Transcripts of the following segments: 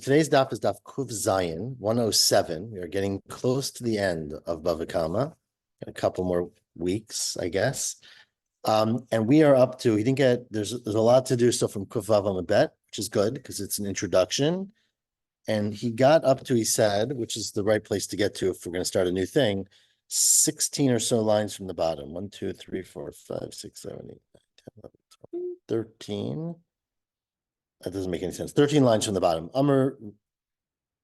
Today's daf is daf Kuf Zayin 107. We are getting close to the end of Bava Kamma. A couple more weeks, I guess. And we are up to, he didn't get, there's a lot to do still from Kuf Vav Amabet, which is good because it's an introduction. And he got up to, he said, which is the right place to get to if we're going to start a new thing, 16 or so lines from the bottom. 1, 2, 3, 4, 5, 6, 7, 8, 9, 10, 11, 12, 13. That doesn't make any sense. 13 lines from the bottom. Amr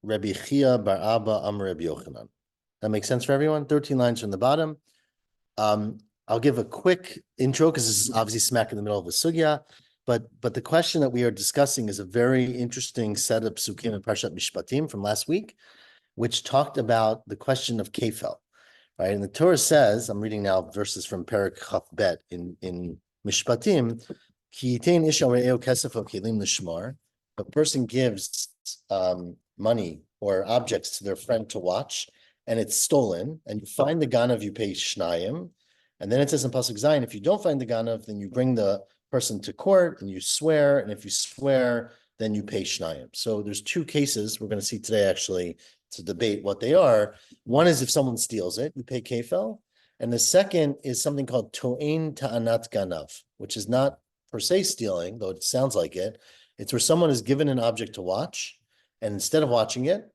Rebbe Chia Bar Abba Amr Rebbe Yochanan. That makes sense for everyone? 13 lines from the bottom. I'll give a quick intro because this is obviously smack in the middle of a sugya. But the question that we are discussing is a very interesting set of psukim in Parshat Mishpatim from last week, which talked about the question of kefel, right? And the Torah says, I'm reading now verses from Perek Chaf Bet in Mishpatim, Ki yitain ish al re'ehu kesef o kelim l'shmar. A person gives money or objects to their friend to watch, and it's stolen, and you find the ganav, you pay shnayim. And then it says in Pasuk Zayin, if you don't find the ganav, then you bring the person to court and you swear, and if you swear, then you pay shnayim. So there's two cases we're going to see today actually to debate what they are. One is if someone steals it, you pay kefel. And the second is something called to'en ta'anat ganav, which is not per se stealing, though it sounds like it. It's where someone is given an object to watch, and instead of watching it,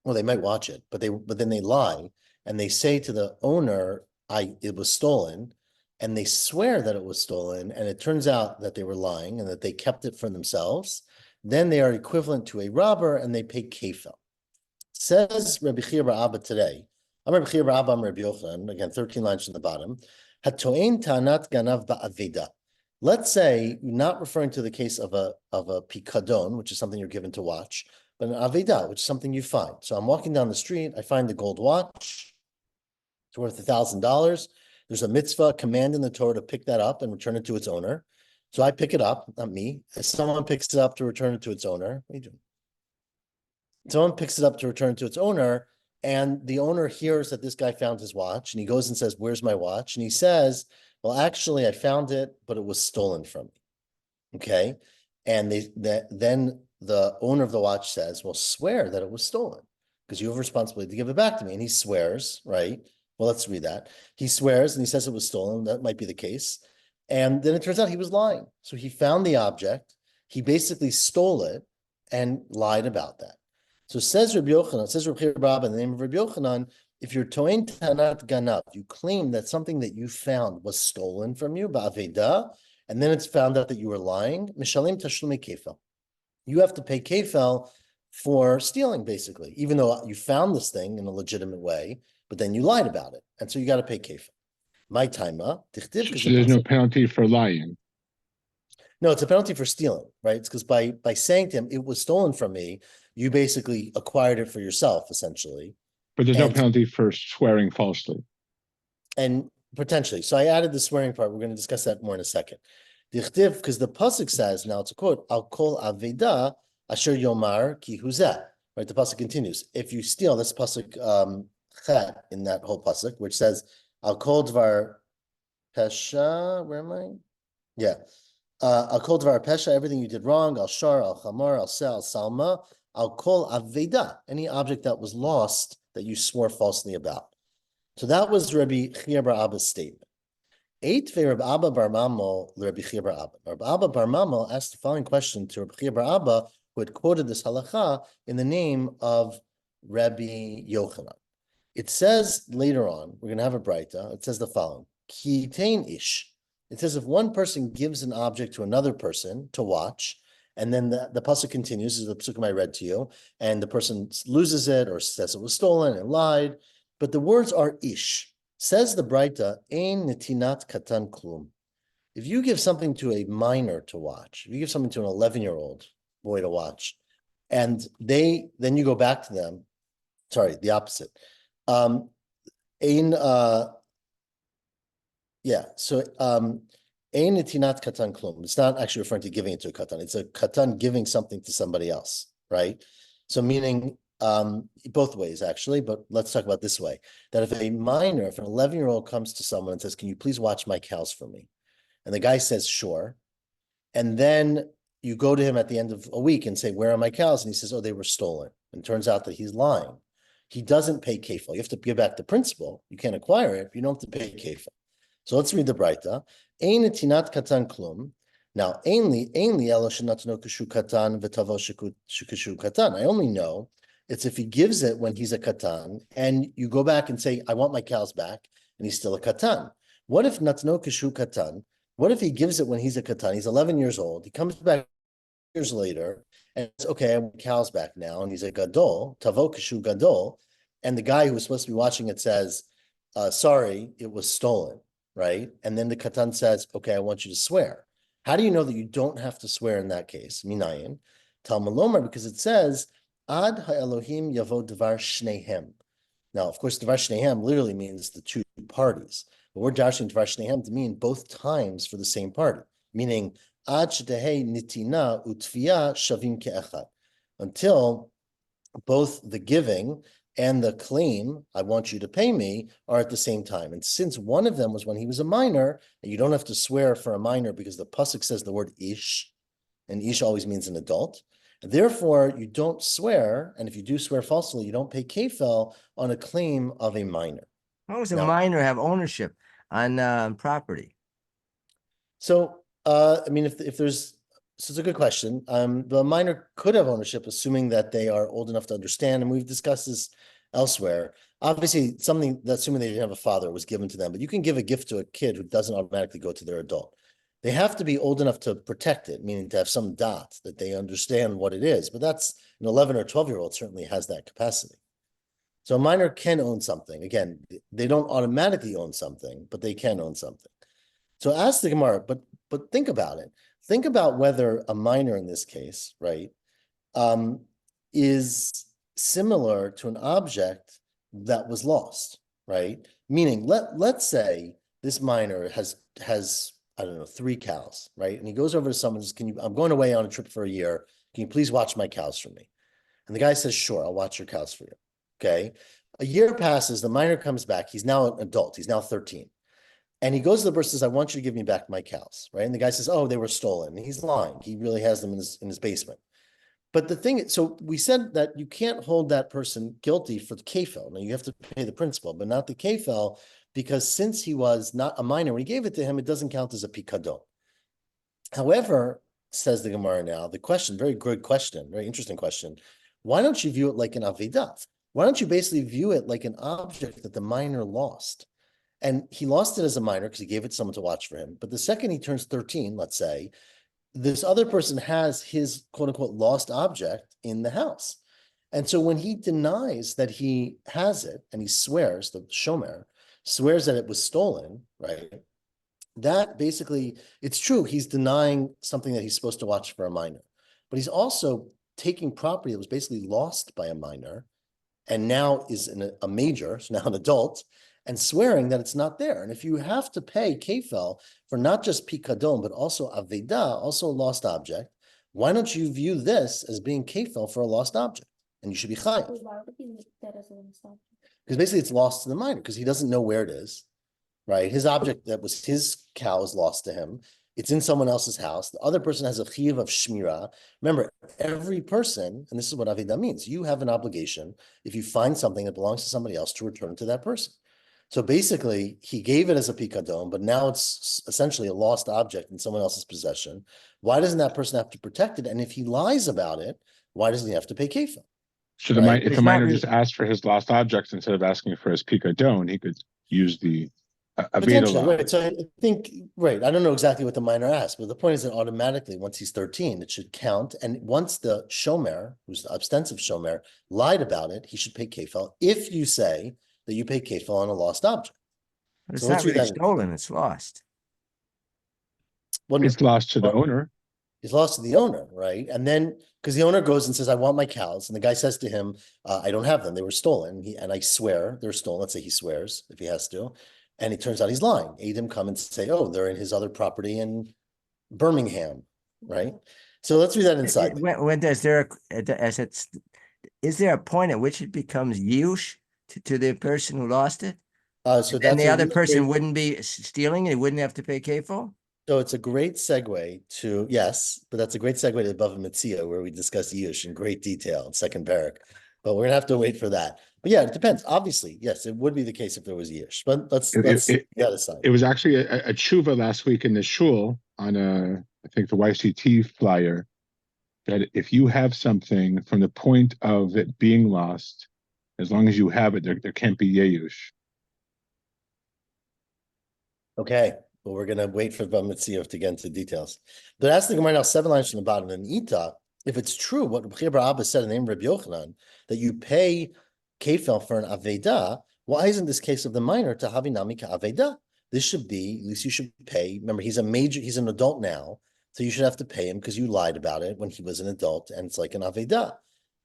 well, they might watch it, but then they lie and they say to the owner, it was stolen, and they swear that it was stolen, and it turns out that they were lying and that they kept it for themselves. Then they are equivalent to a robber and they pay kefel. Says Rabbi Chia Bar Abba today. I'm Rabbi Chia Bar Abba, I'm Rabbi Yochanan. Again, 13 lines from the bottom. Hato'en ta'anat ganav ba'aveda. Let's say, not referring to the case of a pikadon, which is something you're given to watch, but an aveda, which is something you find. So I'm walking down the street, I find the gold watch. It's worth $1,000. There's a mitzvah command in the Torah to pick that up and return it to its owner. So I pick it up, not me. If someone picks it up to return it to its owner, what are you doing? Someone picks it up to return it to its owner, and the owner hears that this guy found his watch, and he goes and says, "Where's my watch?" And he says, "Well, actually, I found it, but it was stolen from me." Okay, and then the owner of the watch says, "Well, swear that it was stolen, because you have a responsibility to give it back to me." And he swears, right? Well, let's read that. He swears and he says it was stolen. That might be the case. And then it turns out he was lying. So he found the object. He basically stole it and lied about that. So says Rabbi Yochanan, says Rabbi Chia Bar Abba, in the name of Rabbi Yochanan, if you're to'en ta'anat ganav, you claim that something that you found was stolen from you, ba'aveda, and then it's found out that you were lying, mishalim tashlumi kefel. You have to pay kefel for stealing, basically, even though you found this thing in a legitimate way, but then you lied about it. And so you got to pay kefil. My taima. So there's no penalty for lying. No, it's a penalty for stealing, right? It's because by saying to him, it was stolen from me, you basically acquired it for yourself, essentially. But there's no penalty for swearing falsely. And potentially. So I added the swearing part. We're going to discuss that more in a second. Because the pasuk says, now it's a quote, Al kol aveda asher yomar ki huzeh. Right, the pasuk continues. If you steal, that's pasuk chet in that whole pasuk, which says, I'll call dvar pesha, where am I? Yeah. I'll call dvar pesha, everything you did wrong, al shar, al chamar, al seh, al salma, I'll call aveda, any object that was lost that you swore falsely about. So that was Rabbi Chia Bar Abba's statement. Eight ve Rabbi Abba Bar Mamo Rabbi Chia Bar Abba. Rabbi Abba Bar Mamo asked the following question to Rabbi Chia Bar Abba, who had quoted this halacha in the name of Rabbi Yochanan. It says later on, we're going to have a braita, it says the following, Ki yitain ish. It says if one person gives an object to another person to watch, and then the pasuk continues, is the pasuk I read to you, and the person loses it or says it was stolen and lied, but the words are ish. Says the braita, ein netinat katan klum. If you give something to a minor to watch, if you give something to an 11-year-old boy to watch, and then you go back to them, sorry, the opposite. So ein netinat katan klum. It's not actually referring to giving it to a katan. It's a katan giving something to somebody else, right? So meaning both ways actually, but let's talk about this way. That if an 11-year-old comes to someone and says, "Can you please watch my cows for me?" And the guy says, "Sure." And then you go to him at the end of a week and say, where are my cows? And he says, oh, they were stolen. And it turns out that he's lying. He doesn't pay kefil. You have to give back the principal. You can't acquire it, but you don't have to pay kefil. So let's read the Braita. Ein etinat katan klum. Now, ainly elo shenatno kashu katan v'tavo shukashu katan. I only know it's if he gives it when he's a katan, and you go back and say, I want my cows back, and he's still a katan. What if natno kashu katan? What if he gives it when he's a katan? He's 11 years old. He comes back years later, and it's okay, I want cows back now, and he's a gadol, tavo kashu gadol, and the guy who was supposed to be watching it says, sorry, it was stolen, right? And then the katan says, okay, I want you to swear. How do you know that you don't have to swear in that case? Minayin, Talmud Lomar, because it says, ad ha'elohim yavo devar shnehem. Now, of course, devar shnehem literally means the two parties. But we're dashing devar shnehem to mean both times for the same party, meaning ad shedehei nitina utfiya shavim ke'echad, until both the giving and the claim, I want you to pay me, are at the same time. And since one of them was when he was a minor, and you don't have to swear for a minor because the pasuk says the word ish, and ish always means an adult. Therefore, you don't swear, and if you do swear falsely, you don't pay kefil on a claim of a minor. How does a minor have ownership on property? So, I mean, if there's, so it's a good question. The minor could have ownership, assuming that they are old enough to understand, and we've discussed this elsewhere. Obviously, something that assuming they didn't have a father was given to them, but you can give a gift to a kid who doesn't automatically go to their adult. They have to be old enough to protect it, meaning to have some dot that they understand what it is. But that's an 11 or 12-year-old certainly has that capacity. So a minor can own something. Again, they don't automatically own something, but they can own something. So ask the Gemara, but think about it. Think about whether a minor in this case, right, is similar to an object that was lost, right? Meaning, let's say this minor has I don't know, 3 cows, right? And he goes over to someone and says, I'm going away on a trip for a year. Can you please watch my cows for me? And the guy says, sure, I'll watch your cows for you. Okay. A year passes, the minor comes back. He's now an adult. He's now 13. And he goes to the person and says, I want you to give me back my cows, right? And the guy says, oh, they were stolen. And he's lying. He really has them in his basement. But the thing, so we said that you can't hold that person guilty for the kefil. Now you have to pay the principal, but not the kefil, because since he was not a minor, when he gave it to him, it doesn't count as a pikadon. However, says the Gemara now, the question, very good question, very interesting question. Why don't you view it like an avidat? Why don't you basically view it like an object that the minor lost? And he lost it as a minor because he gave it to someone to watch for him. But the second he turns 13, let's say, this other person has his quote unquote lost object in the house. And so when he denies that he has it and he swears, the shomer swears that it was stolen, right? That basically, it's true, he's denying something that he's supposed to watch for a minor, but he's also taking property that was basically lost by a minor and now is a major, so now an adult, and swearing that it's not there. And if you have to pay kefil for not just pikadon, but also aveda, also a lost object, why don't you view this as being kefil for a lost object? And you should be chayav. Because basically it's lost to the minor because he doesn't know where it is, right? His object that was his cow is lost to him. It's in someone else's house. The other person has a chiyuv of shmira. Remember, every person, and this is what aveda means, you have an obligation if you find something that belongs to somebody else to return to that person. So basically, he gave it as a pikadon, but now it's essentially a lost object in someone else's possession. Why doesn't that person have to protect it? And if he lies about it, why doesn't he have to pay kefil? So if the minor just asked for his lost objects instead of asking for his pikadon, he could use the potentially, right? So I think, right, I don't know exactly what the minor asked, but the point is that automatically, once he's 13, it should count. And once the shomer, who's the ostensive shomer, lied about it, he should pay kefil. If you say that you pay kefil on a lost object. But it's not really stolen, it's lost. Well, it's lost to the owner. He's lost to the owner, right? And then, because the owner goes and says, I want my cows. And the guy says to him, I don't have them. They were stolen. And I swear they're stolen. Let's say he swears if he has to. And it turns out he's lying. Adam come and say, oh, they're in his other property in Birmingham, right? So let's read that inside. Is there a point at which it becomes yush to the person who lost it? So and the other person wouldn't be stealing it, he wouldn't have to pay kefil? So it's a great segue to, yes, but that's a great segue to Bava Metzia, where we discuss Yush in great detail in second parak. But we're gonna have to wait for that. But yeah, it depends. Obviously, yes, it would be the case if there was Yush. But let's It, set it, that it, aside. it was actually a tshuva last week in the shul on I think the YCT flyer, that if you have something from the point of it being lost, as long as you have it, there can't be yeyush. Okay, well, we're gonna wait for Bava Metzia to get into the details. But as the Gemara now 7 lines from the bottom, in Ita, if it's true what B'chir Bar Abba said in the name of Rabbi Yochanan, that you pay kefel for an aveda, why isn't this case of the minor to havinami ka aveda? This should be, at least you should pay. Remember, he's an adult now, so you should have to pay him because you lied about it when he was an adult, and it's like an aveda.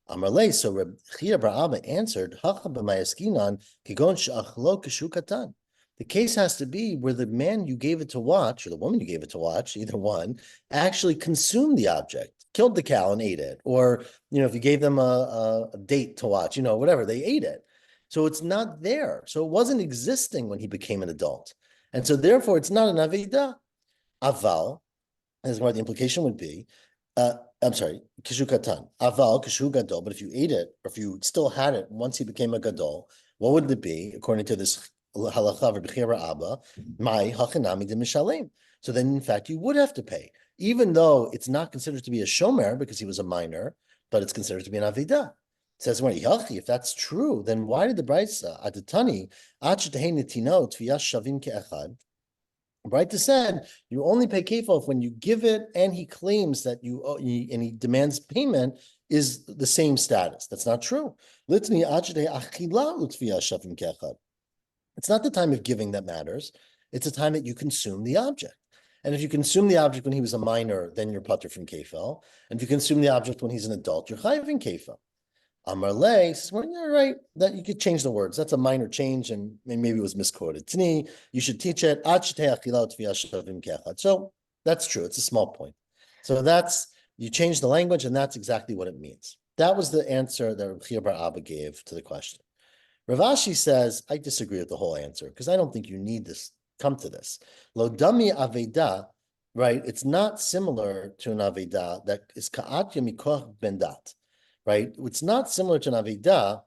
Amarle, so Rabbi Bar Abba answered, Hacha b'mayaskinan kigon she'achlo kashu katan. The case has to be where the man you gave it to watch, or the woman you gave it to watch, either one, actually consumed the object, killed the cow and ate it. Or, if you gave them a date to watch, whatever, they ate it. So it's not there. So it wasn't existing when he became an adult. And so therefore it's not an Aveda. Aval, as what the implication would be, I'm sorry, kishu katan. Aval, kishu gadol, but if you ate it, or if you still had it once he became a gadol, what would it be, according to this halacha of B'chira Abba, my hachanami de mishalem. So then, in fact, you would have to pay, even though it's not considered to be a shomer because he was a minor, but it's considered to be an avida. It says, if that's true, then why did the Brisa adatani netinot v'yash shavim ke'echad? Brita said you only pay kefil when you give it and he claims that you owe, and he demands payment is the same status. That's not true. It's not the time of giving that matters. It's the time that you consume the object. And if you consume the object when he was a minor, then you're putter from kefil. And if you consume the object when he's an adult, you're chayiv in kefil. Amarle says, well, you're right, that you could change the words. That's a minor change, and maybe it was misquoted. Tni, you should teach it. So that's true. It's a small point. So you change the language, and that's exactly what it means. That was the answer that Rabbi Bar Abba gave to the question. Rav Ashi says, I disagree with the whole answer because I don't think you need this. Come to this. Lo dami aveda, right? It's not similar to an aveda that is ka'at yamikoch bendat. Right? It's not similar to an Aveda,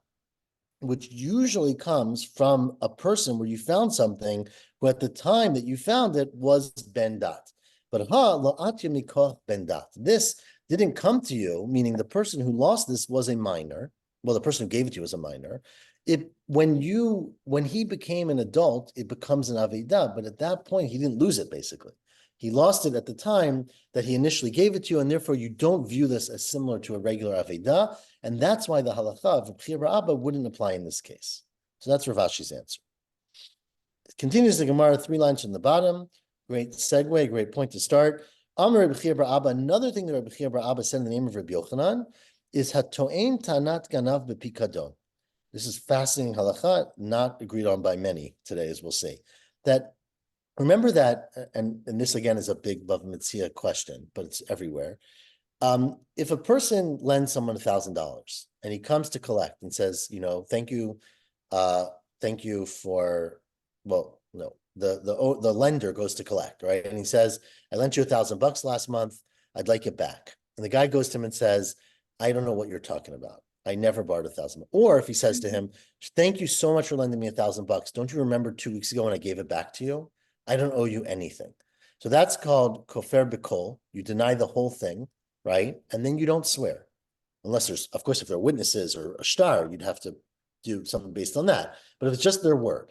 which usually comes from a person where you found something who at the time that you found it was bendat. But bendat. This didn't come to you, meaning the person who lost this was a minor. Well, the person who gave it to you was a minor. When he became an adult, it becomes an Aveda, but at that point, he didn't lose it, basically. He lost it at the time that he initially gave it to you, and therefore you don't view this as similar to a regular Aveda, and that's why the halacha of B'chir Abba wouldn't apply in this case. So that's Rav Ashi's answer. It continues the Gemara 3 lines from the bottom. Great segue, great point to start. Amar B'chir Abba, another thing that Rabbi B'chir Abba said in the name of Rabbi Yochanan is Hato'en Tanat Ganav B'Pikadon. This is fascinating halacha, not agreed on by many today, as we'll see. That remember that, and this again is a big Bava Metzia question, but it's everywhere. If a person lends someone $1,000 and he comes to collect and says, thank you for, well, no, the lender goes to collect, right? And he says, I lent you $1,000 last month. I'd like it back. And the guy goes to him and says, I don't know what you're talking about. I never borrowed $1,000. Or if he says to him, thank you so much for lending me $1,000. Don't you remember 2 weeks ago when I gave it back to you? I don't owe you anything. So that's called kofer b'kol. You deny the whole thing, right? And then you don't swear. Unless there's, of course, if there are witnesses or a shtar, you'd have to do something based on that. But if it's just their word.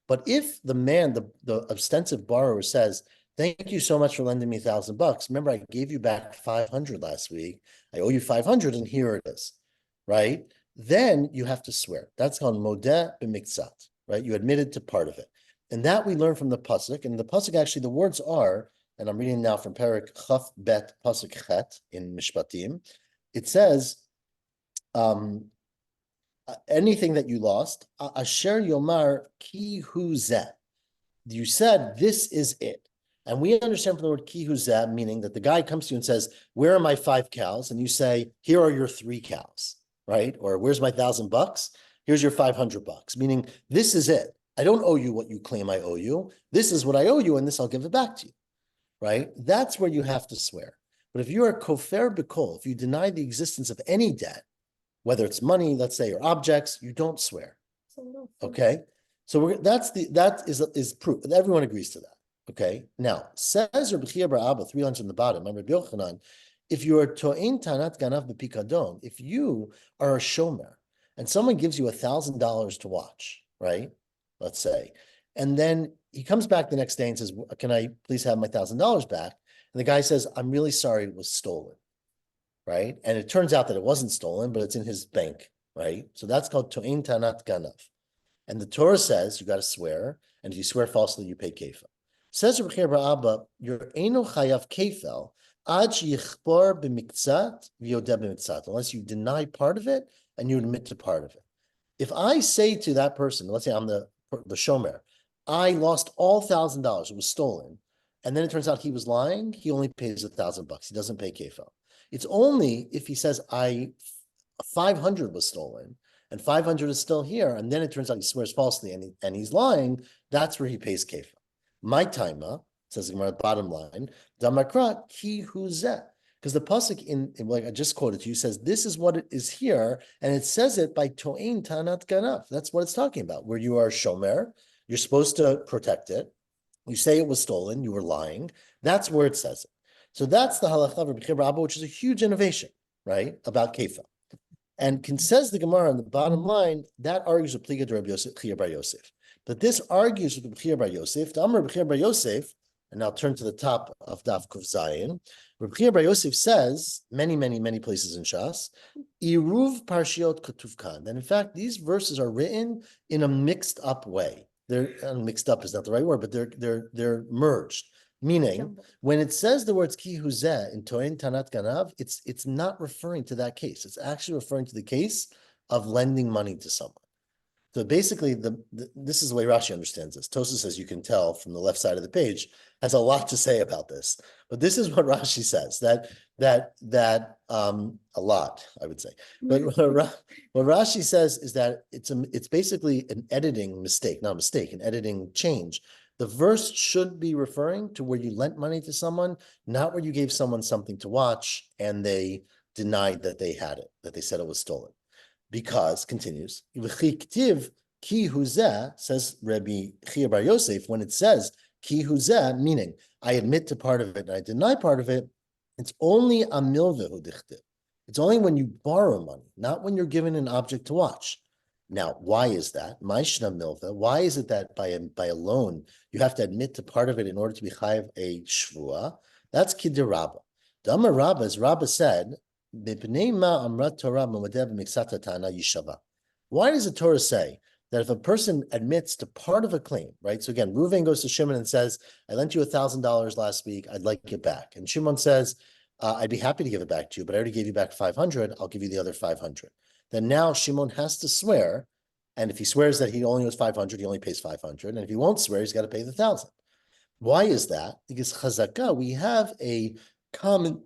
But if the man, the ostensive borrower says, thank you so much for lending me $1,000. Remember, I gave you back 500 last week. I owe you 500 and here it is, right? Then you have to swear. That's called modeh b'miktzat, right? You admitted to part of it. And that we learn from the pasuk. And the pasuk, actually, the words are, and I'm reading now from Perek Chaf Bet Pasuk Chet in Mishpatim. It says, anything that you lost, Asher Yomar Ki Hu Zeh. You said, this is it. And we understand from the word Ki Hu Zeh, meaning that the guy comes to you and says, where are my 5 cows? And you say, here are your 3 cows, right? Or where's my $1,000? Here's your $500, meaning this is it. I don't owe you what you claim I owe you. This is what I owe you, and this I'll give it back to you. right? That's where you have to swear. But if you are kofer b'kol, if you deny the existence of any debt, whether it's money, let's say, or objects, you don't swear. Okay, so that is proof. Everyone agrees to that. Okay, now says Rabbi Chia bar Abba, 3 lines on the bottom. I'm Rabbi Yochanan. If you are to'in tanat ganav b'pikadon, if you are a shomer and someone gives you $1,000 to watch, right? Let's say, and then he comes back the next day and says, "Can I please have my $1,000 back?" And the guy says, "I'm really sorry, it was stolen." Right, and it turns out that it wasn't stolen, but it's in his bank. Right, so that's called to'in tanat ganav. And the Torah says you got to swear, and if you swear falsely, you pay kefel. Says Rabbi Chia bar Abba, you're eno chayav kefel ad sheyichbor b'miktzat v'yodeh b'miktzat, unless you deny part of it and you admit to part of it. If I say to that person, let's say I'm the shomer, I lost all $1,000, it was stolen, and then it turns out he was lying, he only pays $1,000. He doesn't pay kefel. It's only if he says 500 was stolen, and 500 is still here, and then it turns out he swears falsely and he's lying, that's where he pays kefil. My taima, says the bottom line, damakra ki huzeh. Because the pasuk in like I just quoted to you says this is what it is here, and it says it by to'in tanat ganav. That's what it's talking about. Where you are shomer, you're supposed to protect it. You say it was stolen, you were lying. That's where it says it. So that's the halacha of Rabbi Chia bar Abba, which is a huge innovation, right, about kefil. And says the Gemara on the bottom line, that argues with Pliga de Rabbi Chia bar Yosef. But this argues with Rabbi Chia bar Yosef. The Amar Rabbi Chia bar Yosef, and I'll turn to the top of Daf Kuf Zayin. Rabbi Chia bar Yosef says, many places in Shas, Iruv Parshiot Ketuvkan. That in fact, these verses are written in a mixed up way. They're mixed up is not the right word, but they're merged. Meaning, when it says the words ki huzeh in To'in Tanat Ganav, it's not referring to that case. It's actually referring to the case of lending money to someone. So basically, this is the way Rashi understands this. Tosafos says you can tell from the left side of the page has a lot to say about this. But this is what Rashi says that a lot, I would say. But what Rashi says is that it's basically an editing mistake, not a mistake, an editing change. The verse should be referring to where you lent money to someone, not where you gave someone something to watch and they denied that they had it, that they said it was stolen. Because, continues, ki huzeh, says Rabbi Chia bar Yosef, when it says ki huzeh, meaning I admit to part of it and I deny part of it, it's only a milvehu dichtiv. It's only when you borrow money, not when you're given an object to watch. Now, why is that? Ma'ishna milva. Why is it that by a loan you have to admit to part of it in order to be chayav a shvua? That's kidir Rabba. The Amar Rabba, as Rabba said, why does the Torah say that if a person admits to part of a claim, right? So again, Reuven goes to Shimon and says, I lent you $1,000 last week, I'd like it back. And Shimon says, I'd be happy to give it back to you, but I already gave you back 500, I'll give you the other 500. Then now Shimon has to swear, and if he swears that he only owes 500, he only pays 500, and if he won't swear, he's got to pay the 1,000. Why is that? Because chazakah, we have a common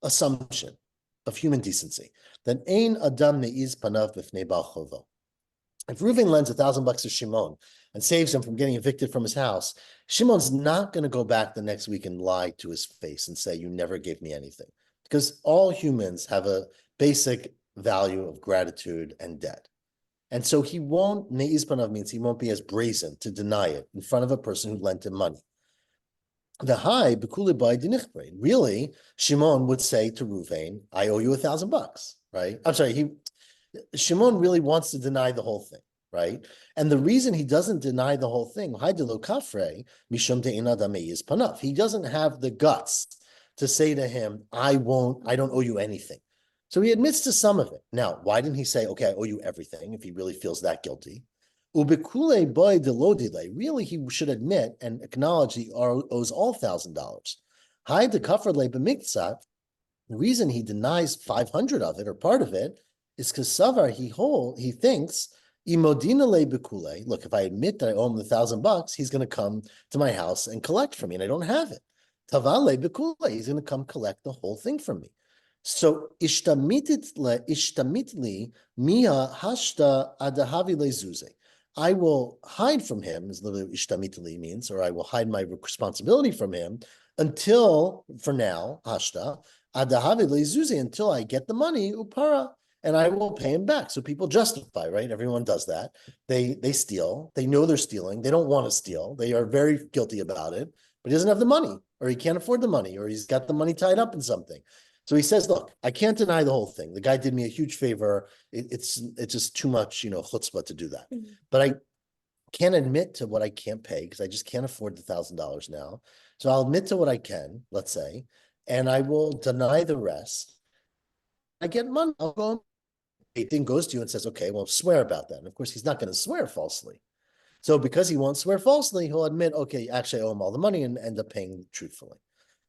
assumption of human decency that ein adam meiz panav b'fnei bal chovo. If Reuven lends $1,000 to Shimon and saves him from getting evicted from his house, Shimon's not going to go back the next week and lie to his face and say, you never gave me anything. Because all humans have a basic value of gratitude and debt. And so he won't, meiz panav means he won't be as brazen to deny it in front of a person who lent him money. The high bekuli by dinichbre. Really, Shimon would say to Reuven, I owe you $1,000, right? I'm sorry, Shimon really wants to deny the whole thing, right? And the reason he doesn't deny the whole thing, he doesn't have the guts to say to him, I don't owe you anything. So he admits to some of it. Now, why didn't he say, okay, I owe you everything if he really feels that guilty? Ubekule boy delodile. Really, he should admit and acknowledge he owes all $1,000. Hi de kafrle b'miktzat. The reason he denies 500 of it or part of it is because Savar he thinks imodinale bekule. Look, if I admit that I owe him $1,000, he's going to come to my house and collect from me, and I don't have it. Tavale bekule. He's going to come collect the whole thing from me. So ishtamitli miha hashta adahavi lezuze. I will hide from him, is literally ishtamitli means, or I will hide my responsibility from him until, for now, hashta, adahavi lezuzi, until I get the money, upara, and I will pay him back. So people justify, right? Everyone does that. They steal. They know they're stealing. They don't want to steal. They are very guilty about it, but he doesn't have the money, or he can't afford the money, or he's got the money tied up in something. So he says, look, I can't deny the whole thing. The guy did me a huge favor. It's just too much, chutzpah to do that. But I can't admit to what I can't pay because I just can't afford the $1,000 now. So I'll admit to what I can, let's say, and I will deny the rest. I get money. I'll go. It then goes to you and says, okay, well, swear about that. And of course, he's not going to swear falsely. So because he won't swear falsely, he'll admit, okay, actually, I owe him all the money and end up paying truthfully.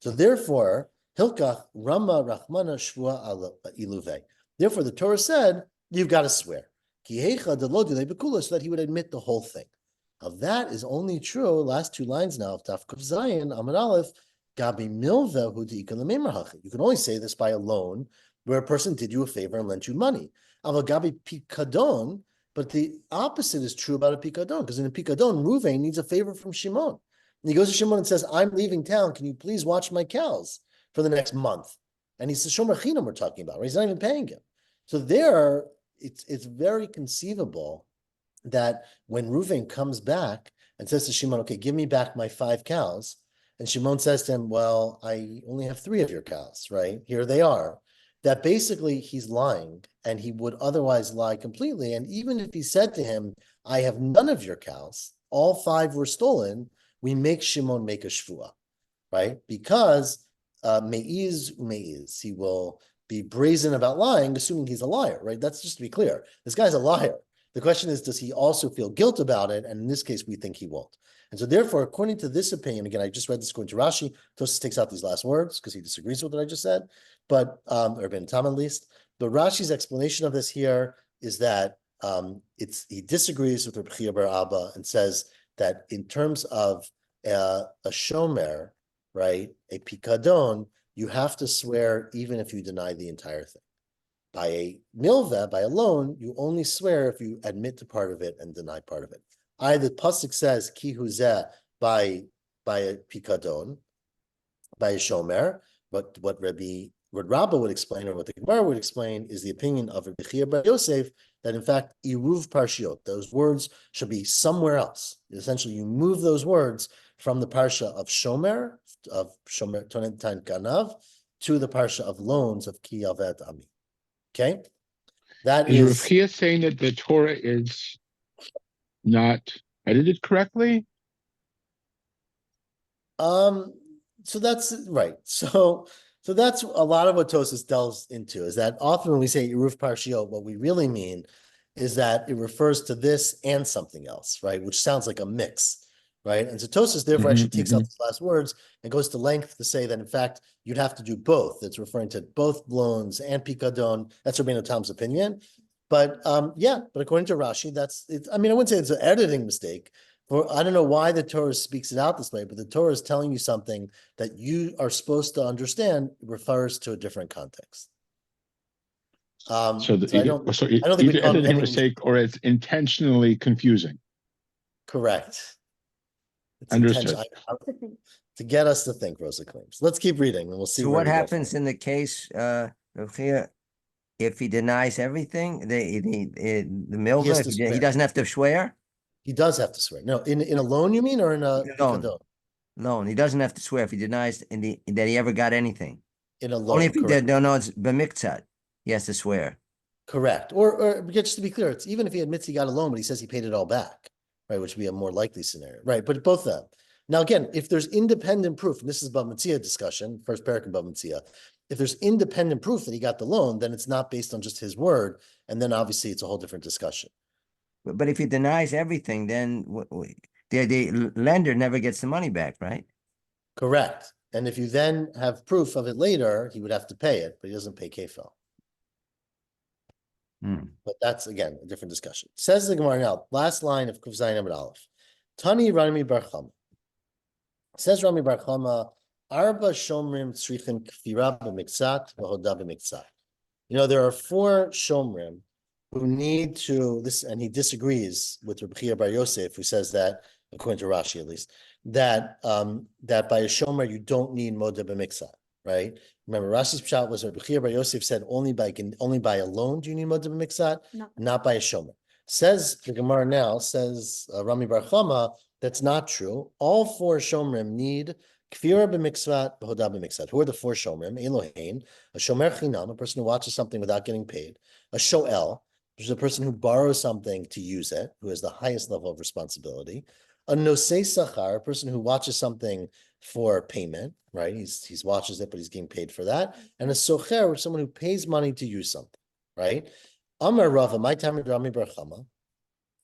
So therefore, Hilkach Rama Rachmana Shvua Iluve. Therefore, the Torah said, you've got to swear. So that he would admit the whole thing. Now that is only true, last two lines now of Tafkuf Zayin, Amud Aleph, Gabi Milva Hu. You can only say this by a loan where a person did you a favor and lent you money. Aval Gabi Pikadon, but the opposite is true about a Pikadon, because in a Pikadon, Ruvain needs a favor from Shimon. And he goes to Shimon and says, I'm leaving town. Can you please watch my cows for the next month? And he's the Shomer Chinam we're talking about, right? He's not even paying him. So there, it's very conceivable that when Reuven comes back and says to Shimon, okay, give me back my 5 cows. And Shimon says to him, well, I only have 3 of your cows, right? Here they are. That basically he's lying and he would otherwise lie completely. And even if he said to him, I have none of your cows, all 5 were stolen, we make Shimon make a shvua, right? Because meiz, he will be brazen about lying, assuming he's a liar, right? That's just to be clear. This guy's a liar. The question is, does he also feel guilt about it? And in this case, we think he won't. And so therefore, according to this opinion, again, I just read this according to Rashi, Tosfos takes out these last words because he disagrees with what I just said, but, or Ben Tam at least. But Rashi's explanation of this here is that he disagrees with Reb Chia bar Abba and says that in terms of a shomer, right, a pikadon, you have to swear even if you deny the entire thing. By a milva, by a loan, you only swear if you admit to part of it and deny part of it. The pasuk says ki huzeh by a pikadon, by a shomer. But what Rabba would explain, or what the Gemara would explain, is the opinion of Rabbi Chia bar Yosef that in fact iruv parshiot, those words should be somewhere else. Essentially, you move those words from the parsha of shomer tonen tain ganav to the parsha of loans of ki yavet ami. Okay, that is is. Rav Chia saying that the Torah is not edited correctly? So that's right. So that's a lot of what Tosfos delves into, is that often when we say Eruv Parshiot, what we really mean is that it refers to this and something else, right? Which sounds like a mix, right? And so Tosfos therefore actually takes out these last words and goes to length to say that in fact you'd have to do both. It's referring to both loans and pikadon. That's Rabbeinu Tam's opinion. But yeah, but according to Rashi, that's it. I mean, I wouldn't say it's an editing mistake. I don't know why the Torah speaks it out this way, but the Torah is telling you something that you are supposed to understand refers to a different context. I don't think either editing mistake or it's intentionally confusing. Correct. It's understood. To get us to think, Rosa claims. Let's keep reading and we'll see. So what happens in the case if he denies everything? The milva, he doesn't have to swear. He does have to swear. No, in a loan, you mean, or in a loan? Loan. He doesn't have to swear if he denies that he ever got anything. In a loan, only if he did. No, it's b'miktzat. He has to swear. Correct. Or just to be clear, it's even if he admits he got a loan, but he says he paid it all back, right? Which would be a more likely scenario, right? But both of them. Now, again, if there's independent proof, and this is Bava Metzia discussion, first parak in Bava Metzia, if there's independent proof that he got the loan, then it's not based on just his word, and then obviously it's a whole different discussion. But if he denies everything, then the lender never gets the money back, right? Correct. And if you then have proof of it later, he would have to pay it, but he doesn't pay kefil. But that's, again, a different discussion. Says the Gemara now, last line of Kuf Zayin Amud Aleph. Tani Rami bar Chama. Says Rami bar Chama, Arba Shomrim Tzrichim Kfira b'miktzat v'hoda b'miktzat. There are 4 Shomrim who need to, and he disagrees with Reb Chia bar Yosef, who says that according to Rashi at least, that that by a shomer you don't need modeh b'miktzat, right? Remember, Rashi's pshat was Rabbi Chia bar Yosef said only by alone do you need modeh b'miktzat, not by a shomer. Says the Gemara now, says Rami bar Chama, that's not true. All four shomrim need kfira b'miktzat, b'hodah b'miktzat. Who are the four shomrim? Elohein, a shomer chinam, a person who watches something without getting paid, a shoel, which is a person who borrows something to use it, who has the highest level of responsibility, a nosei sachar, a person who watches something for payment, right? He's watches it, but he's getting paid for that, and a socher, which is someone who pays money to use something, right? Amar Rava, my time at Rami bar Chama.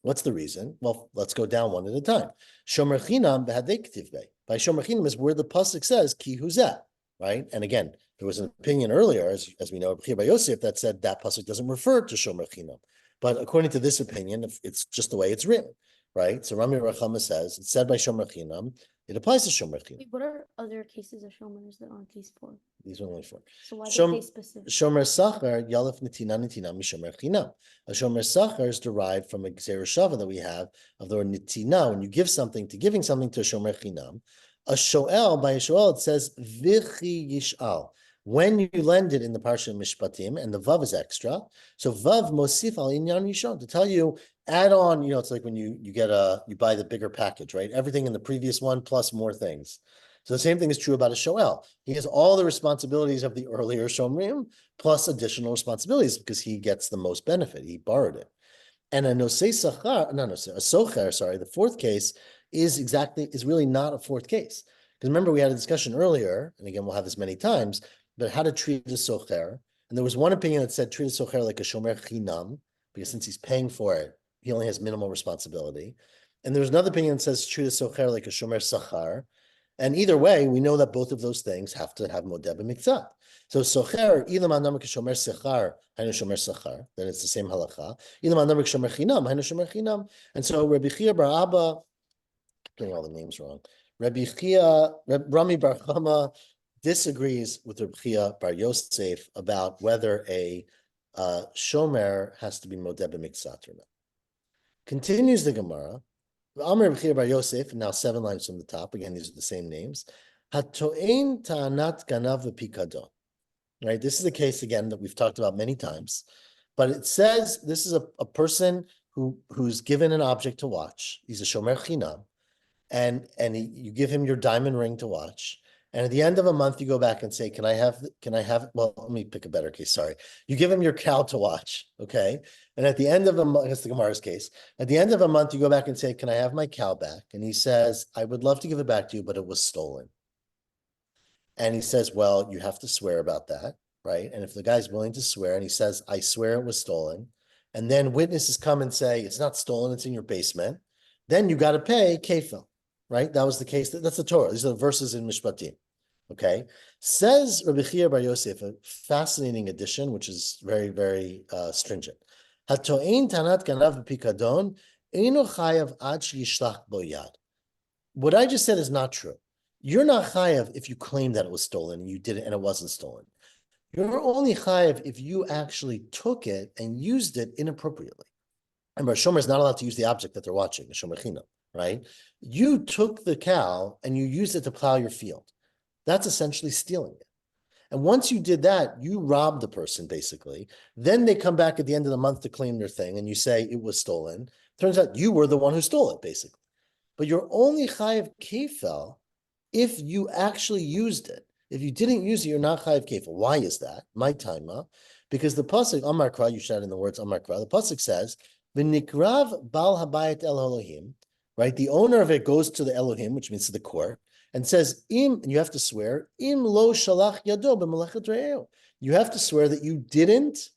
What's the reason? Well, let's go down one at a time. Shomer chinam b'hadei k'tiv bei. By shomer chinam is where the pasuk says ki huzeh, right? And again, there was an opinion earlier, as we know, Rabbi Chia bar Yosef, that said that pasuk doesn't refer to shomer chinam. But according to this opinion, it's just the way it's written, right? So Rami bar Chama says it's said by shomer chinam. It applies to shomer chinam. What are other cases of shomers that aren't these four? These are only four. So why Shom- did they specific? Shomer Sachar, Yalef Netina Mishomer Chinam. A Shomer Sachar is derived from a Gzeir Shava that we have of the word Netina. When you give something to a Shomer Chinam, a Shoel, by a Shoel, it says Vichi Yishal. When you lend it in the Parsha Mishpatim, and the Vav is extra, so Vav Mosif Al Inyan Rishon, to tell you, add on, it's like when you buy the bigger package, right? Everything in the previous one plus more things. So the same thing is true about a shoel. He has all the responsibilities of the earlier shomrim plus additional responsibilities because he gets the most benefit. He borrowed it. And a socher, sorry, the fourth case is really not a fourth case. Because remember, we had a discussion earlier, and again, we'll have this many times, but how to treat a socher. And there was one opinion that said treat a socher like a shomer chinam, because since he's paying for it, he only has minimal responsibility. And there was another opinion that says treat a socher like a shomer sachar. And either way, we know that both of those things have to have modeh b'miktzat. So socher, ilam anam shomer sechar, hainu shomer sechar. Then it's the same halacha. Ilam anam shomer chinam, hainu shomer chinam. And so Rabbi Chia bar Abba, getting all the names wrong. Rami bar Chama disagrees with Rabbi Chia bar Yosef about whether a shomer has to be modeh b'miktzat or not. Continues the Gemara. Amar Rabbi Chia bar Yosef, now 7 lines from the top. Again, these are the same names. Hato'ein ta'anat ganav v'pikadon. Right, this is a case again that we've talked about many times, but it says this is a person who's given an object to watch. He's a shomer chinam, and you give him your diamond ring to watch. And at the end of a month, you go back and say, can I have, well, let me pick a better case. Sorry. You give him your cow to watch. Okay. And at the end of a month, that's the Gemara's case. At the end of a month, you go back and say, can I have my cow back? And he says, I would love to give it back to you, but it was stolen. And he says, well, you have to swear about that. Right. And if the guy's willing to swear and he says, I swear it was stolen, and then witnesses come and say, it's not stolen, it's in your basement, then you got to pay kefil. Right. That was the case. That's the Torah. These are the verses in Mishpatim. Okay, says Rabbi Chia bar Yosef, a fascinating addition, which is very, very stringent. Hato'ein tanat ganav b'pikadon eino chayav ad sheyishlach bo yad. What I just said is not true. You're not chayav if you claim that it was stolen and you did it and it wasn't stolen. You're only chayav if you actually took it and used it inappropriately. Remember, a shomer is not allowed to use the object that they're watching, a shomer chinam, right? You took the cow and you used it to plow your field. That's essentially stealing it. And once you did that, you robbed the person, basically. Then they come back at the end of the month to claim their thing, and you say it was stolen. Turns out you were the one who stole it, basically. But you're only chayav kefil if you actually used it. If you didn't use it, you're not chayav kefil. Why is that? My taima. Because the pasuk, Amar Kra, you should add in the words Amar Kra, the pasuk says, V'nikrav bal habayit el Elohim, right? The owner of it goes to the Elohim, which means to the court, and says, and you have to swear, im lo shalach yado b'melechet re'eu. You have to swear that you didn't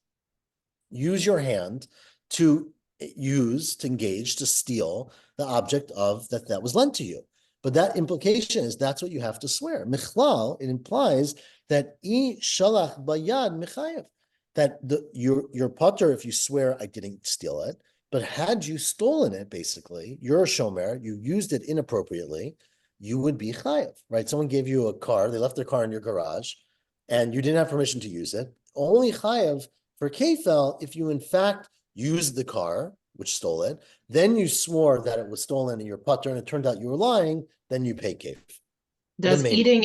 use your hand to engage, to steal the object of that was lent to you. But that implication is that's what you have to swear. Michlal, it implies that I shalach bayad mechayev, that your potter, if you swear I didn't steal it, but had you stolen it, basically, you're a shomer, you used it inappropriately, you would be chayav, right? Someone gave you a car, they left their car in your garage, and you didn't have permission to use it. Only chayav for kefil if you in fact used the car, which stole it, then you swore that it was stolen and you're putter, and it turned out you were lying, then you pay kef. Does main- eating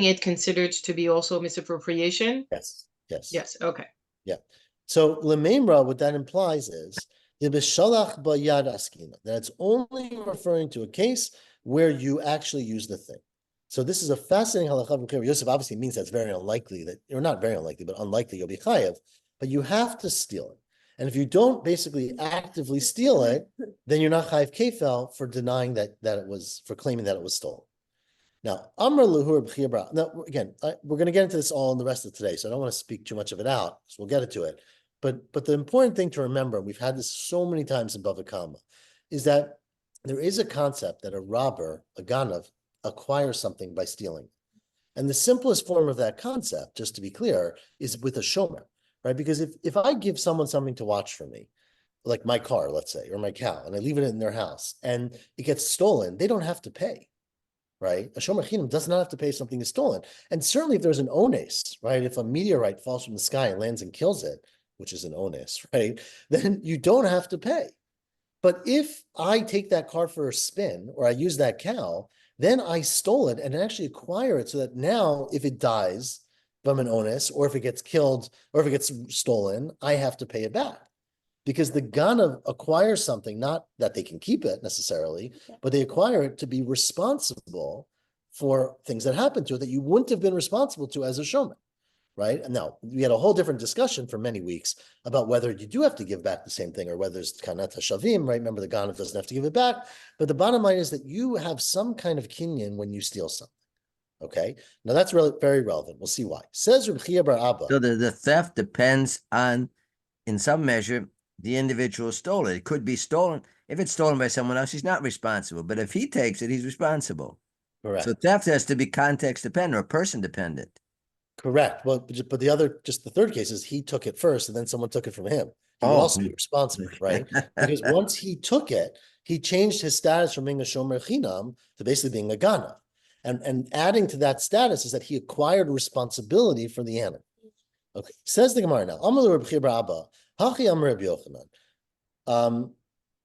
it considered to be also misappropriation? Yes, yes. Yes, okay. So lememra, what that implies is the b'shalach b'yad askina, that it's only referring to a case where you actually use the thing. So this is a fascinating halacha. Yosef obviously means that's very unlikely, that or not very unlikely, but unlikely you'll be chayev, but you have to steal it. And if you don't basically actively steal it, then you're not chayev kefel for denying that it was, for claiming that it was stolen. Now, Amr Luhur B'chiyabra. Now, again, we're going to get into this all in the rest of today, so I don't want to speak too much of it out, so we'll get into it. But the important thing to remember, we've had this so many times in Bava Kamma, is that there is a concept that a robber, a ganav, acquires something by stealing. And the simplest form of that concept, just to be clear, is with a shomer, right? Because if I give someone something to watch for me, like my car, let's say, or my cow, and I leave it in their house, and it gets stolen, they don't have to pay. Right? A shomer chinam does not have to pay something is stolen. And certainly if there's an ones, right? If a meteorite falls from the sky and lands and kills it, which is an ones, right? Then you don't have to pay. But if I take that car for a spin or I use that cow, then I stole it and actually acquire it so that now if it dies from an ones, or if it gets killed or if it gets stolen, I have to pay it back. Because the ganav acquires something, not that they can keep it necessarily, but they acquire it to be responsible for things that happen to it that you wouldn't have been responsible to as a shomer, right? And now we had a whole different discussion for many weeks about whether you do have to give back the same thing or whether it's kanat hashavim, right? Remember, the ganav doesn't have to give it back, but the bottom line is that you have some kind of kinyan when you steal something. Okay, now that's very relevant. We'll see why. Says Reb Chia bar Abba. So the theft depends on, in some measure, the individual stole it. It could be stolen. If it's stolen by someone else, he's not responsible. But if he takes it, he's responsible. Correct. So theft has to be context dependent or person dependent. Correct. Well, but the third case is he took it first and then someone took it from him. He would Oh. also be responsible, right? Because once he took it, he changed his status from being a shomer chinam to basically being a gana. And adding to that status is that he acquired responsibility for the animal. Okay, says the Gemara now. Amar Reb Chia bar Abba, Hachi Amar Reb Yochanan.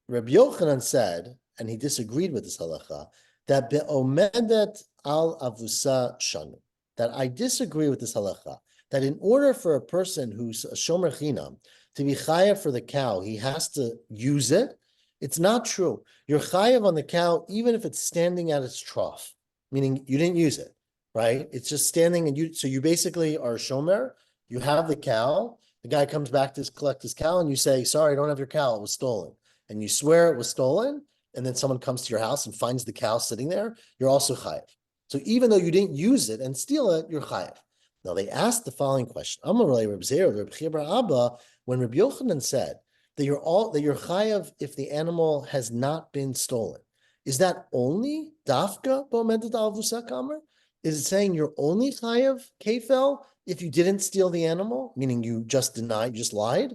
Reb Yochanan said, and he disagreed with this halacha, that be'omedet al avusa shanu. That I disagree with this halacha. That in order for a person who's a shomer chinam to be chayav for the cow, he has to use it. It's not true. You're chayav on the cow even if it's standing at its trough, meaning you didn't use it, right? It's just standing, and so you basically are a shomer. You have the cow. The guy comes back to collect his cow, and you say, "Sorry, I don't have your cow. It was stolen." And you swear it was stolen, and then someone comes to your house and finds the cow sitting there. You're also chayav. So even though you didn't use it and steal it, you're chayav. Now they asked the following question: Amarei Reb Zera, Reb Chia bar Abba, when Reb Yochanan said that you're chayav if the animal has not been stolen, is that only dafka bo'omedet al avusa kamer? Is it saying you're only chayav kefel if you didn't steal the animal, meaning you just denied, you just lied?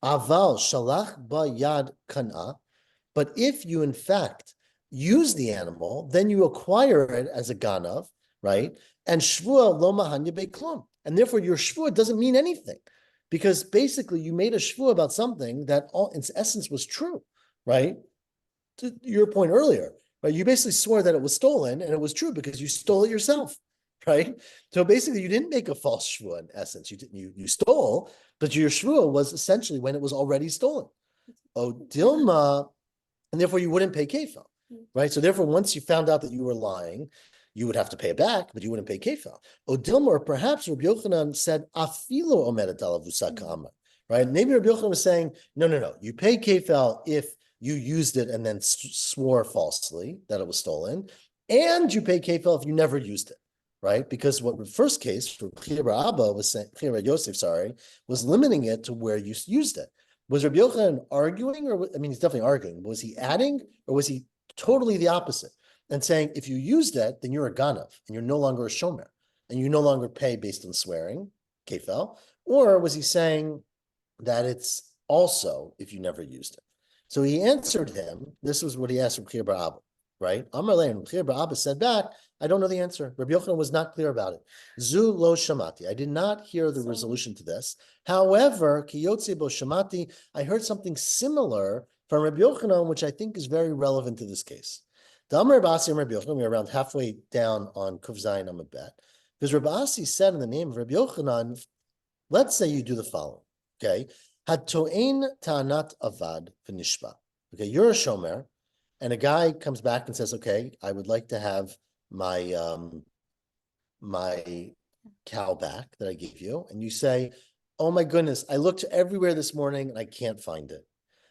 Aval shalach ba yad kana. But if you in fact use the animal, then you acquire it as a ganav, right? And shvua lo mahanya beklum. And therefore your shvua doesn't mean anything, because basically you made a shvua about something that all in essence was true, right? To your point earlier, right? You basically swore that it was stolen, and it was true because you stole it yourself, right? So basically, you didn't make a false shvua in essence. You stole, but your shvua was essentially when it was already stolen. Oh, Dilma, and therefore you wouldn't pay kefel, right? So therefore, once you found out that you were lying, you would have to pay it back, but you wouldn't pay kefel. Oh, Dilma, or perhaps Rabbi Yochanan said afilo omedet al avusa kama, right? Maybe Rabbi Yochanan was saying, no, you pay kefel if you used it and then swore falsely that it was stolen, and you pay kefel if you never used it, right? Because what the first case for Chia bar Abba was saying, Chia bar Yosef, was limiting it to where you used it. Was Rabbi Yochanan arguing, or I mean, he's definitely arguing. Was he adding, or was he totally the opposite and saying if you used it, then you're a ganav and you're no longer a shomer and you no longer pay based on swearing, kefel? Or was he saying that it's also if you never used it? So he answered him. This was what he asked from Chia bar Abba. right? Amar lei, and Chir bar Abba said back, I don't know the answer. Rabbi Yochanan was not clear about it. Zu lo shamati. I did not hear the So- resolution to this. However, kiyotze bo shamati, I heard something similar from Rabbi Yochanan, which I think is very relevant to this case. The Amar Rabbi Asi and Rabbi Yochanan, we're around halfway down on Kuf Zayin Amud Bet. Because Rabbi Asi said in the name of Rabbi Yochanan, let's say you do the following, okay? Hato'ein ta'anat avad v'nishba. Okay, you're a shomer, and a guy comes back and says, okay, I would like to have my my cow back that I gave you. And you say, oh my goodness, I looked everywhere this morning and I can't find it.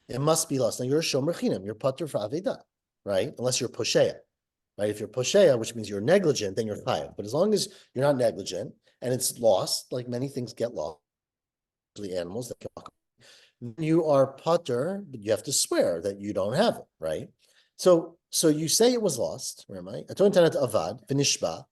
It must be lost. Now you're a shomer chinam, you're patur for aveda, right? Unless you're posheya, right? If you're posheya, which means you're negligent, then you're chayav. But as long as you're not negligent and it's lost, like many things get lost, the animals that can, you are patur, but you have to swear that you don't have it, right? So you say it was lost. Where am I? Avad v'nishba.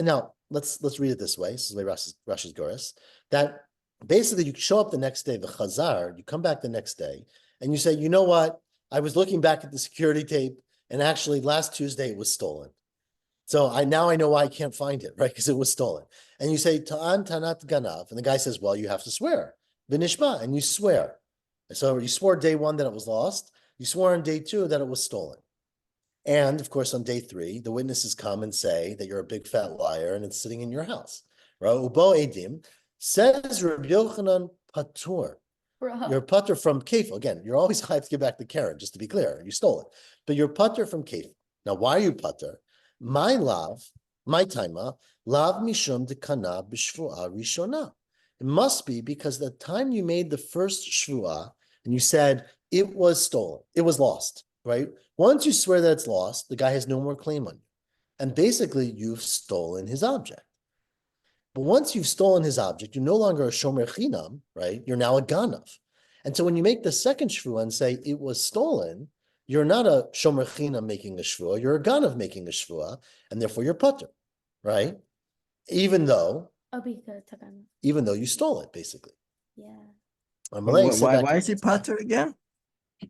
Now let's read it this way. This is the way Rashi's Goris. That basically you show up the next day, the chazar. You come back the next day, and you say, you know what? I was looking back at the security tape, and actually last Tuesday it was stolen. So I know why I can't find it, right? Because it was stolen. And you say ta'an tanat ganav, and the guy says, well, you have to swear v'nishba, and you swear. So you swore day one that it was lost. You swore on day two that it was stolen. And of course, on day three, the witnesses come and say that you're a big fat liar and it's sitting in your house. Right? Ubo edim says Rabbi Yochanan patur. You're patur from kefil. Again, you're always have to give back the Karen, just to be clear. You stole it. But you're patur from kefil. Now, why are you patur? My lav, my taima, lav mishum dekana b'shvuah rishona. It must be because the time you made the first shvuah and you said it was stolen, it was lost, right? Once you swear that it's lost, the guy has no more claim on you. And basically, you've stolen his object. But once you've stolen his object, you're no longer a shomer chinam, right? You're now a ganav. And so when you make the second shvuah and say it was stolen, you're not a shomer chinam making a shvuah, you're a ganav making a shvuah, and therefore you're putter, right? Even though you stole it, basically. Yeah. Why is he patur again?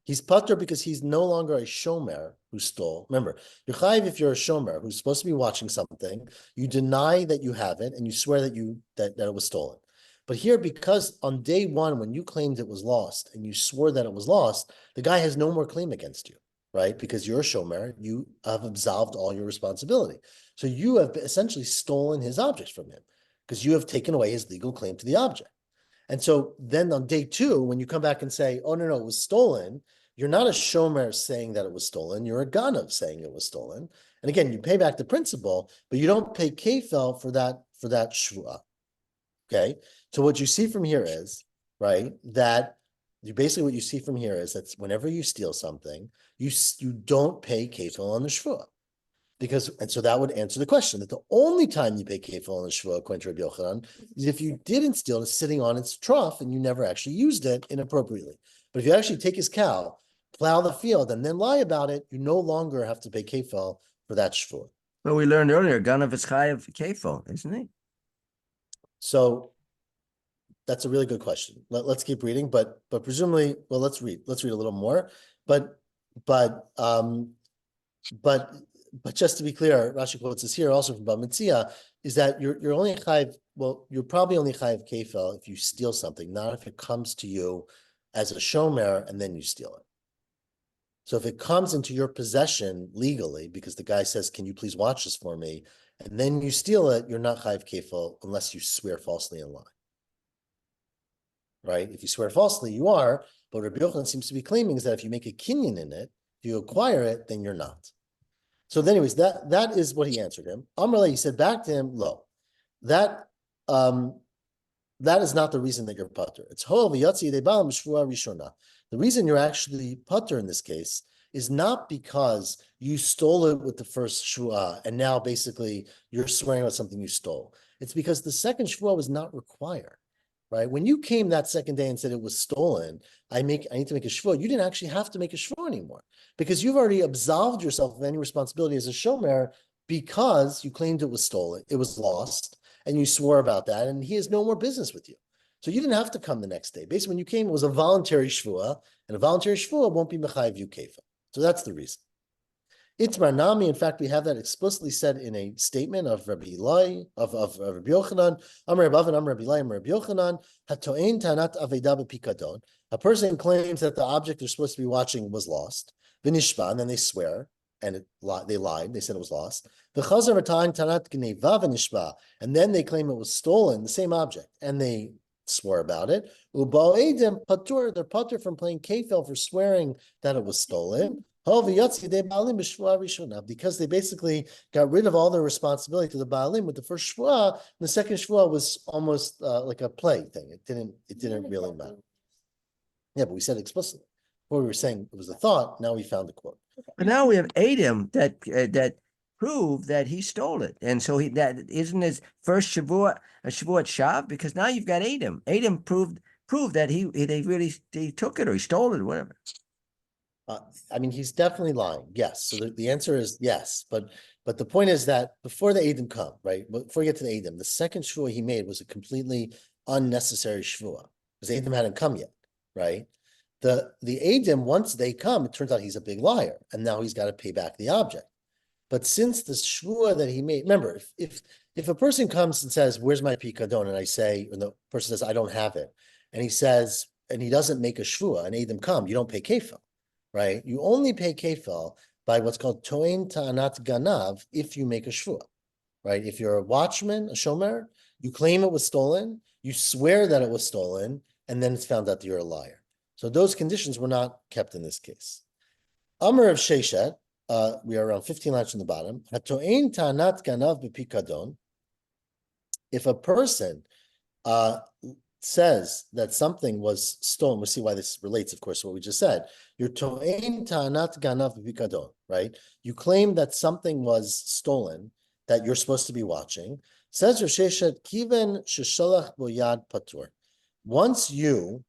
He's patur because he's no longer a shomer who stole. Remember, you're chayiv if you're a shomer who's supposed to be watching something, you deny that you have it, and you swear that it was stolen. But here, because on day one, when you claimed it was lost and you swore that it was lost, the guy has no more claim against you, right? Because you're a shomer, you have absolved all your responsibility. So you have essentially stolen his object from him because you have taken away his legal claim to the object. And so then on day two, when you come back and say, oh, no, it was stolen, you're not a shomer saying that it was stolen. You're a ganav saying it was stolen. And again, you pay back the principal, but you don't pay kefel for that shvuah. Okay? So what you see from here is, right, that what you see from here is that whenever you steal something, you don't pay kefel on the shvuah. And so that would answer the question that the only time you pay kefil on the shvuah, according to Rabbi Yochanan, is if you didn't steal it sitting on its trough and you never actually used it inappropriately. But if you actually take his cow, plow the field, and then lie about it, you no longer have to pay kefil for that shvuah. Well, we learned earlier, ganav is chayav kefil, isn't he? So that's a really good question. Let's keep reading, but presumably, well, let's read a little more. But just to be clear, Rashi quotes this here also from Motzaei, is that you're only chayiv, you're probably only chayiv kefil if you steal something, not if it comes to you as a shomer and then you steal it. So if it comes into your possession legally, because the guy says, can you please watch this for me? And then you steal it, you're not chayiv kefil unless you swear falsely and lie. Right? If you swear falsely, you are, but Rabbi Yochanan seems to be claiming is that if you make a kinyan in it, if you acquire it, then you're not. So anyways, that is what he answered him. Amrle, he said back to him, lo, that is not the reason that you're putter. It's hol v'yatzi yedei ba'al mishvuah rishona. The reason you're actually putter in this case is not because you stole it with the first shvuah and now basically you're swearing about something you stole. It's because the second shvuah was not required. Right? When you came that second day and said it was stolen, I need to make a shvuah, you didn't actually have to make a shvuah anymore because you've already absolved yourself of any responsibility as a shomer because you claimed it was stolen, it was lost, and you swore about that, and he has no more business with you. So you didn't have to come the next day. Basically, when you came, it was a voluntary shvuah, and a voluntary shvuah won't be mechayiv you kefah. So that's the reason. Itmar Nami, in fact, we have that explicitly said in a statement of Rabbi Eli, of Rabbi Yochanan, Amar Bava, Amar Rabbi Eli, Amar Rabbi Yochanan, Hato'en Tanat Aveda B'Pikadon. A person claims that the object they're supposed to be watching was lost. V'nishba, and then they swear, and they lied, they said it was lost. V'chazar V'ta'en Tanat Gneva V'nishba, and then they claim it was stolen, the same object, and they swore about it. Uba'edim patur, they're patur from playing kefil for swearing that it was stolen. Because they basically got rid of all their responsibility to the Baalim with the first shvuah, the second shvuah was almost like a play thing. It didn't really matter. Yeah, but we said explicitly. Before we were saying it was a thought, now we found the quote. But now we have Adam that prove that he stole it, and so that isn't his first Shavuot a Shavuot Shav, because now you've got Adam. Adam proved that he took it or he stole it or whatever. I mean, he's definitely lying. Yes. So the answer is yes. But the point is that before the Edom come, right? Before you get to the Edom, the second shvuah he made was a completely unnecessary shvuah because Edom hadn't come yet, right? The Edom, once they come, it turns out he's a big liar, and now he's got to pay back the object. But since the shvuah that he made, remember, if a person comes and says, "Where's my pikadon?" and I say, and the person says, "I don't have it," and he says, and he doesn't make a shvuah, and Edom come, you don't pay kefil. Right? You only pay kefil by what's called toin ta'anat ganav if you make a shvuah, right? If you're a watchman, a shomer, you claim it was stolen, you swear that it was stolen, and then it's found out that you're a liar. So those conditions were not kept in this case. Amar of Sheshet, we are around 15 lines from the bottom. Hatoin ta'anat ganav b'pikadon. If a person says that something was stolen, we'll see why this relates, of course, to what we just said. You're to'ein ta'anat ganav b'pikadon, right? You claim that something was stolen that you're supposed to be watching. Says Rav Sheshet, kiven shesholach bo yad patur. Once you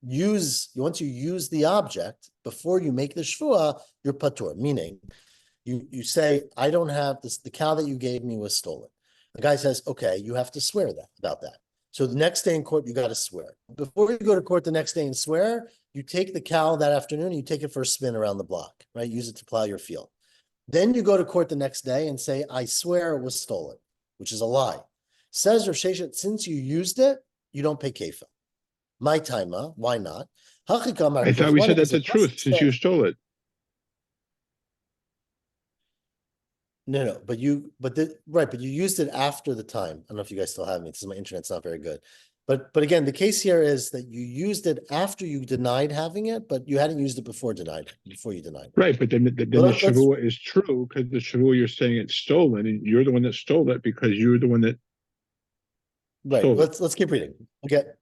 use the object before you make the shvuah, you're patur. Meaning, you say, I don't have this. The cow that you gave me was stolen. The guy says, okay, you have to swear about that. So the next day in court, you got to swear. Before you go to court the next day and swear, you take the cow that afternoon, you take it for a spin around the block, right? Use it to plow your field. Then you go to court the next day and say, I swear it was stolen, which is a lie. Says Rav Sheshet, since you used it, you don't pay kefil. My taima, why not? I thought we said that's the truth since you stole it. No, but you used it after the time. I don't know if you guys still have me, because my internet's not very good. But again, the case here is that you used it after you denied having it, but you hadn't used it before you denied it. Right, but then the shavua is true, because the shavua you're saying it's stolen, and you're the one that stole it because you're the one that. Right. Let's keep reading.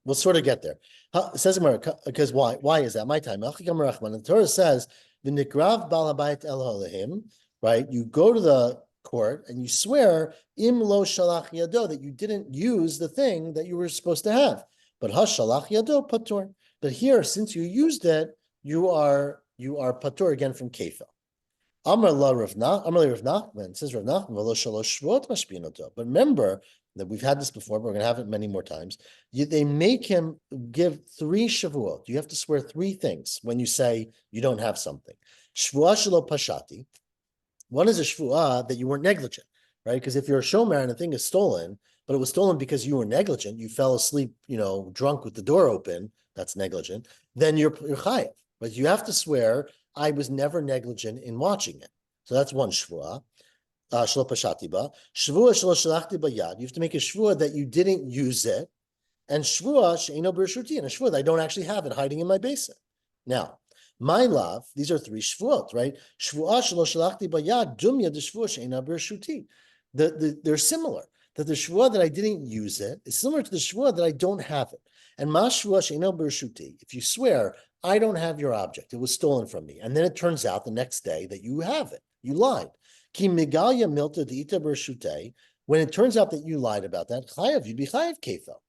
We'll sort of get there. It says because why? Why is that? My time. The Torah says the nikrav bal habayit el halehim. Right, you go to the court and you swear im lo shalach yado that you didn't use the thing that you were supposed to have. But ha shalach yado patur. But here, since you used it, you are patur again from kefil. Amar la Rav Nachman, says Rav Nachman v'lo shalosh shvuot mashpinoto. But remember that we've had this before, but we're going to have it many more times. They make him give 3 shavuot. You have to swear 3 things when you say you don't have something. Shvuah shelo pashati. One is a shvuah that you weren't negligent, right? Because if you're a shomer and a thing is stolen, but it was stolen because you were negligent, you fell asleep, drunk with the door open, that's negligent, then you're chayav. But you have to swear, I was never negligent in watching it. So that's one shvuah. Shelo pashati ba. Shvuah shelo shalachti bayad. You have to make a shvuah that you didn't use it. And shvuah she'eno b'reshuti, and a shvuah that I don't actually have it hiding in my basin. Now, my love, these are 3 shvuot, right? Shvuah shelo shalachti bayad dumya de shvuah she'ena b'reshuti. They're similar. That the shvuah that I didn't use it is similar to the shvuah that I don't have it. And ma shvuah she'ena b'reshuti. If you swear, I don't have your object, it was stolen from me, and then it turns out the next day that you have it, you lied. Ki migalya milta de'ita b'reshutei. When it turns out that you lied about that, chayav, you'd be chayav kefil.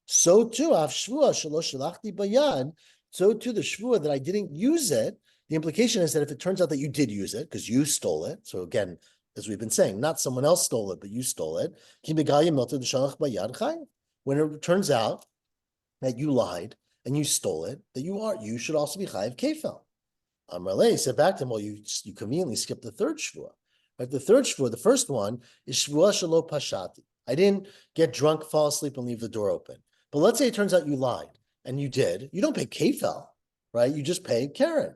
So too, av shvuah shelo shalachti bayad. So too, the shvuah that I didn't use it, the implication is that if it turns out that you did use it, because you stole it, so again, as we've been saying, not someone else stole it, but you stole it, when it turns out that you lied and you stole it, that you should also be chayav kefil. Amalei said back to him, well, you conveniently skipped the third shvua. Right? The third shvua, the first one is shvua shelo pashati. I didn't get drunk, fall asleep, and leave the door open. But let's say it turns out you lied, and you did. You don't pay kefel, right? You just pay Karen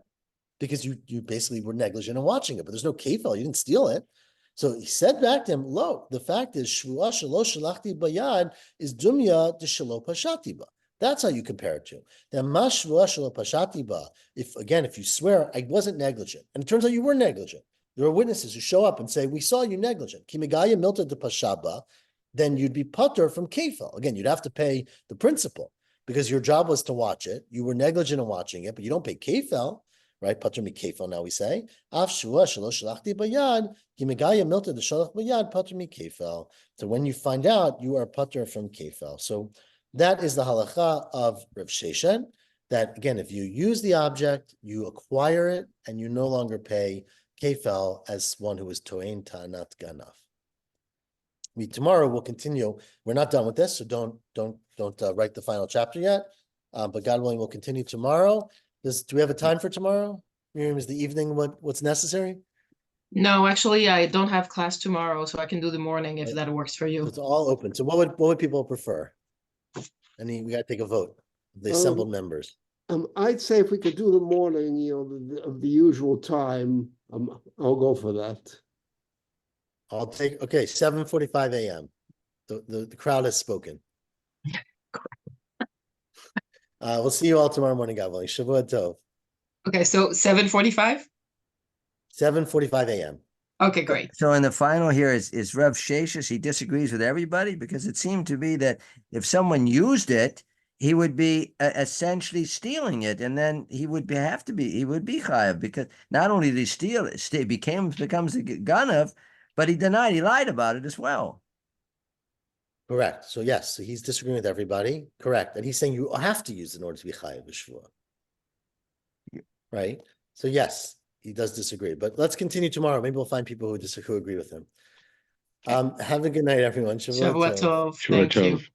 because you basically were negligent in watching it. But there's no kefel. You didn't steal it. So he said back to him, "Lo, the fact is shvua shelo shalachti bayad is dumya de shelo pashati ba." That's how you compare it to. Then mas shvua shelo pashati ba. If you swear I wasn't negligent, and it turns out you were negligent, there are witnesses who show up and say we saw you negligent. Kimigaya milta de pashaba. Then you'd be putter from kefil. Again, you'd have to pay the principal because your job was to watch it. You were negligent in watching it, but you don't pay kefil, right? Putter mi kefil, now we say. Af shua shalosh shalachti bayad, kimegaya milta de shalach bayad, putter mi kefil. So when you find out, you are putter from kefil. So that is the halacha of Rav Sheshet, that again, if you use the object, you acquire it, and you no longer pay kefil as one who is to'en ta'anat ganav. Tomorrow we'll continue. We're not done with this, so don't write the final chapter yet. But God willing, we'll continue tomorrow. Do we have a time for tomorrow? Miriam, is the evening what's necessary? No, actually, I don't have class tomorrow, so I can do the morning if Right. that works for you. It's all open. So what would people prefer? We got to take a vote. The assembled members. I'd say if we could do the morning, of the usual time, I'll go for that. I'll take 7:45 a.m. The crowd has spoken. We'll see you all tomorrow morning, God willing. Shavua Tov. Okay, so 7:45? 7:45 a.m. Okay, great. So in the final here is Rav Sheshet. He disagrees with everybody because it seemed to be that if someone used it, he would be essentially stealing it, and then he would be chayav, because not only did he steal it, becomes a ganav, but he denied, he lied about it as well. Correct. So yes, so he's disagreeing with everybody. Correct. And he's saying you have to use it in order to be chayav b'shvua. Right? So yes, he does disagree. But let's continue tomorrow. Maybe we'll find people who agree with him. Have a good night, everyone. Shavua Tov. Shavua Thank you. Tov.